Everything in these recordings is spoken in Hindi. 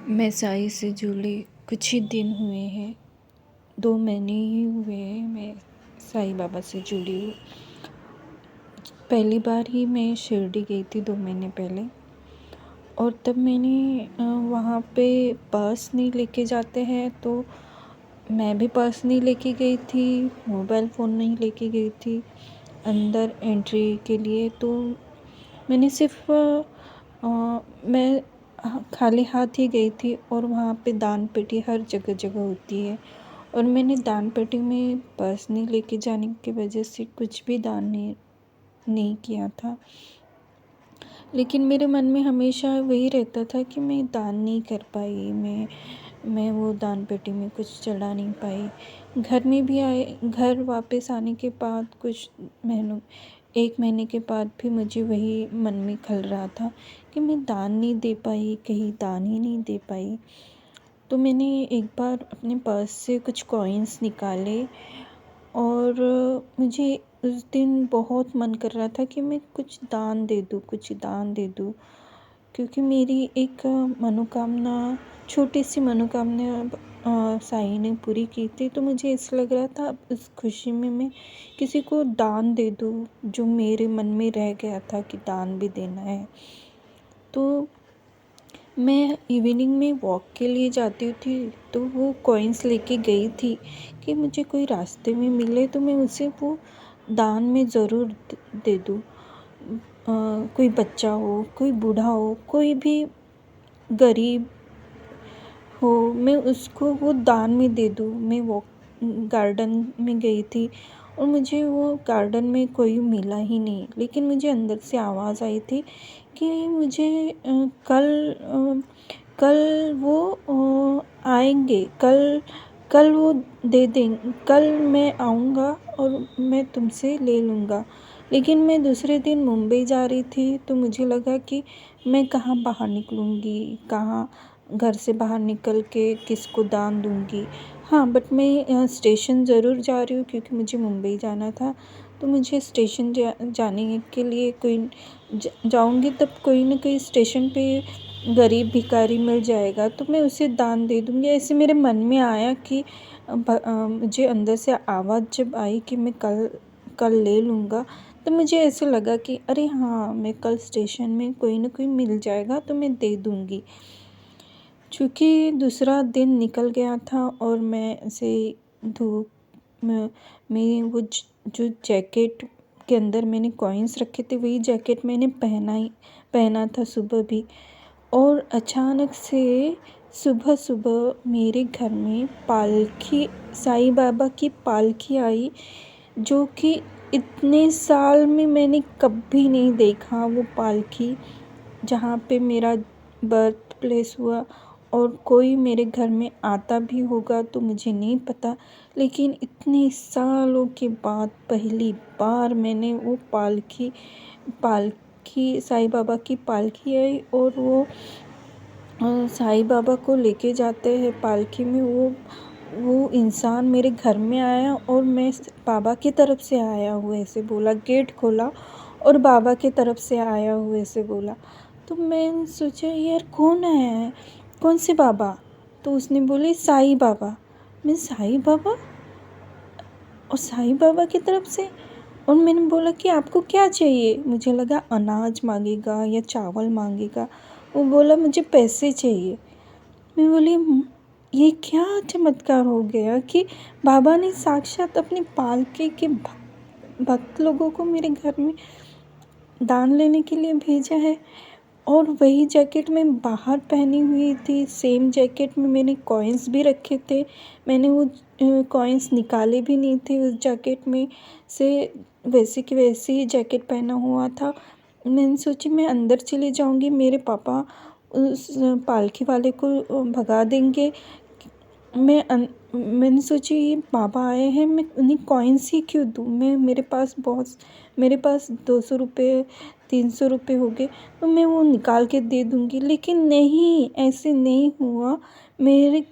मैं साईं से जुड़ी कुछ ही दिन हुए हैं। 2 महीने ही हुए हैं मैं साईं बाबा से जुड़ी हूँ। पहली बार ही मैं शिरडी गई थी 2 महीने पहले, और तब मैंने वहाँ पे पर्स नहीं लेके जाते हैं, तो मैं भी पर्स नहीं लेके गई थी, मोबाइल फ़ोन नहीं लेके गई थी अंदर एंट्री के लिए। तो मैंने सिर्फ़ मैं खाली हाथ ही गई थी, और वहाँ पे दान पेटी हर जगह होती है, और मैंने दान पेटी में पर्स नहीं लेके जाने की वजह से कुछ भी दान नहीं किया था। लेकिन मेरे मन में हमेशा वही रहता था कि मैं दान नहीं कर पाई, मैं वो दान पेटी में कुछ चढ़ा नहीं पाई। घर वापस आने के बाद कुछ महीनों 1 महीने के बाद भी मुझे वही मन में खल रहा था कि मैं दान नहीं दे पाई, कहीं दान ही नहीं दे पाई। तो मैंने एक बार अपने पर्स से कुछ कॉइन्स निकाले, और मुझे उस दिन बहुत मन कर रहा था कि मैं कुछ दान दे दूँ, क्योंकि मेरी एक मनोकामना, छोटी सी मनोकामना साईं ने पूरी की थी। तो मुझे ऐसा लग रहा था अब उस खुशी में मैं किसी को दान दे दूँ, जो मेरे मन में रह गया था कि दान भी देना है। तो मैं इवनिंग में वॉक के लिए जाती थी, तो वो कॉइन्स लेके गई थी कि मुझे कोई रास्ते में मिले तो मैं उसे वो दान में ज़रूर दे दूँ। कोई बच्चा हो, कोई बूढ़ा हो, कोई भी गरीब हो, मैं उसको वो दान में दे दूँ। मैं वॉक गार्डन में गई थी, और मुझे वो गार्डन में कोई मिला ही नहीं, लेकिन मुझे अंदर से आवाज़ आई थी कि मुझे कल वो आएंगे, कल वो दे देंगे, कल मैं आऊँगा और मैं तुमसे ले लूँगा। लेकिन मैं दूसरे दिन मुंबई जा रही थी, तो मुझे लगा कि मैं कहाँ बाहर निकलूँगी, कहाँ घर से बाहर निकल के किसको दान दूँगी। हाँ, बट मैं स्टेशन ज़रूर जा रही हूँ, क्योंकि मुझे मुंबई जाना था। तो मुझे स्टेशन जाने के लिए जाऊँगी, तब कोई ना कोई स्टेशन पे गरीब भिखारी मिल जाएगा, तो मैं उसे दान दे दूँगी। ऐसे मेरे मन में आया कि मुझे अंदर से आवाज़ जब आई कि मैं कल ले लूँगा, तो मुझे ऐसे लगा कि अरे हाँ, मैं कल स्टेशन में कोई ना कोई मिल जाएगा तो मैं दे दूँगी। चूँकि दूसरा दिन निकल गया था, और मैं ऐसे धूप में वो जो जैकेट के अंदर मैंने कॉइन्स रखे थे, वही जैकेट मैंने पहना था सुबह भी। और अचानक से सुबह मेरे घर में साईं बाबा की पालकी आई, जो कि इतने साल में मैंने कभी नहीं देखा। वो पालकी जहाँ पे मेरा बर्थ प्लेस हुआ, और कोई मेरे घर में आता भी होगा तो मुझे नहीं पता, लेकिन इतने सालों के बाद पहली बार मैंने वो पालकी साईं बाबा की पालकी आई, और वो साईं बाबा को लेके जाते हैं पालकी में। वो इंसान मेरे घर में आया, और मैं बाबा की तरफ से आया हूँ ऐसे बोला, गेट खोला और बाबा की तरफ से आया हूँ ऐसे बोला। तो मैं सोचा यार कौन आया है, कौन से बाबा? तो उसने बोले साईं बाबा। मैं साईं बाबा, और साईं बाबा की तरफ से? और मैंने बोला कि आपको क्या चाहिए? मुझे लगा अनाज मांगेगा या चावल मांगेगा। वो बोला मुझे पैसे चाहिए। मैं बोली ये क्या चमत्कार हो गया कि बाबा ने साक्षात अपनी पालकी के भक्त लोगों को मेरे घर में दान लेने के लिए भेजा है। और वही जैकेट मैं बाहर पहनी हुई थी, सेम जैकेट में मैंने कॉइन्स भी रखे थे। मैंने वो कॉइन्स निकाले भी नहीं थे उस जैकेट में से, वैसे की वैसे ही जैकेट पहना हुआ था। मैंने सोची मैं अंदर चली जाऊंगी, मेरे पापा उस पालकी वाले को भगा देंगे। मैंने सोची ये बाबा आए हैं, मैं उन्हें कॉइन्स ही क्यों दूँ? मेरे पास 200 रुपये 300 रुपये हो गए, तो मैं वो निकाल के दे दूँगी। लेकिन नहीं, ऐसे नहीं हुआ। मेरे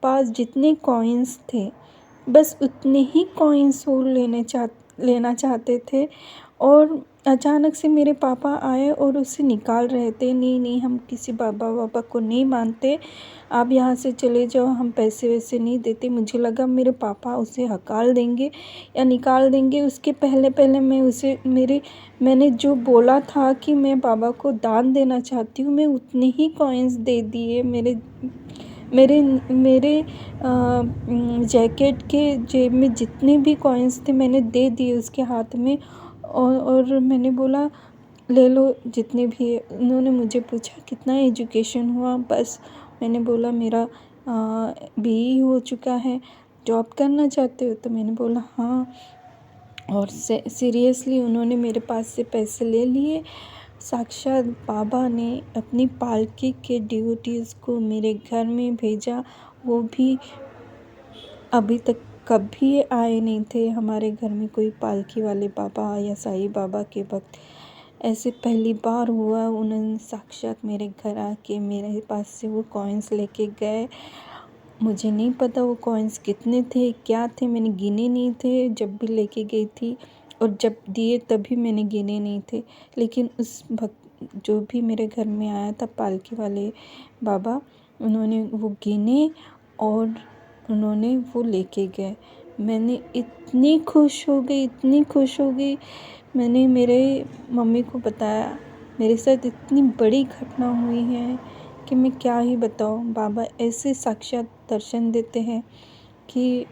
पास जितने कॉइन्स थे, बस उतने ही कॉइन्स वो लेना चाहते थे, और अचानक से मेरे पापा आए और उसे निकाल रहे थे। नहीं नहीं, हम किसी बाबा वाबा को नहीं मानते, आप यहाँ से चले जाओ, हम पैसे वैसे नहीं देते। मुझे लगा मेरे पापा उसे हकाल देंगे या निकाल देंगे। उसके पहले पहले मैंने जो बोला था कि मैं बाबा को दान देना चाहती हूँ, मैं उतने ही कॉइन्स दे दिए। मेरे मेरे मेरे जैकेट के जेब में जितने भी कॉइन्स थे मैंने दे दिए उसके हाथ में। और मैंने बोला ले लो जितने भी है। उन्होंने मुझे पूछा कितना एजुकेशन हुआ, बस मैंने बोला मेरा BE हो चुका है, जॉब करना चाहते हो? तो मैंने बोला हाँ। और सीरियसली उन्होंने मेरे पास से पैसे ले लिए। साक्षात बाबा ने अपनी पालकी के डिवोटीज़ को मेरे घर में भेजा। वो भी अभी तक कभी आए नहीं थे हमारे घर में कोई पालकी वाले बाबा या साईं बाबा के भक्त। ऐसे पहली बार हुआ, उन्होंने साक्षात मेरे घर आके मेरे पास से वो कॉइन्स लेके गए। मुझे नहीं पता वो कॉइन्स कितने थे, क्या थे, मैंने गिने नहीं थे जब भी लेके गई थी, और जब दिए तभी मैंने गिने नहीं थे। लेकिन उस भक्त जो भी मेरे घर में आया था पालकी वाले बाबा, उन्होंने वो गिने और उन्होंने वो लेके गए। मैंने इतनी खुश हो गई, इतनी खुश हो गई। मैंने मेरे मम्मी को बताया मेरे साथ इतनी बड़ी घटना हुई है कि मैं क्या ही बताऊँ। बाबा ऐसे साक्षात दर्शन देते हैं कि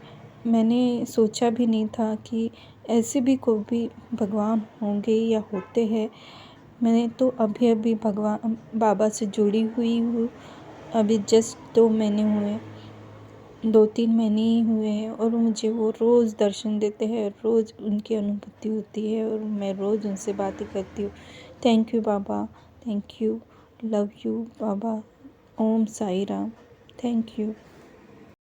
मैंने सोचा भी नहीं था कि ऐसे भी कोई भी भगवान होंगे या होते हैं। मैंने तो अभी अभी भगवान बाबा से जुड़ी हुई हूँ। अभी जस्ट 2 महीने हुए, 2-3 महीने ही हुए हैं, और मुझे वो रोज़ दर्शन देते हैं, रोज़ उनकी अनुभूति होती है और मैं रोज़ उनसे बातें करती हूँ। Thank you Baba, thank you, love you Baba. Om Sai Ram. Thank you.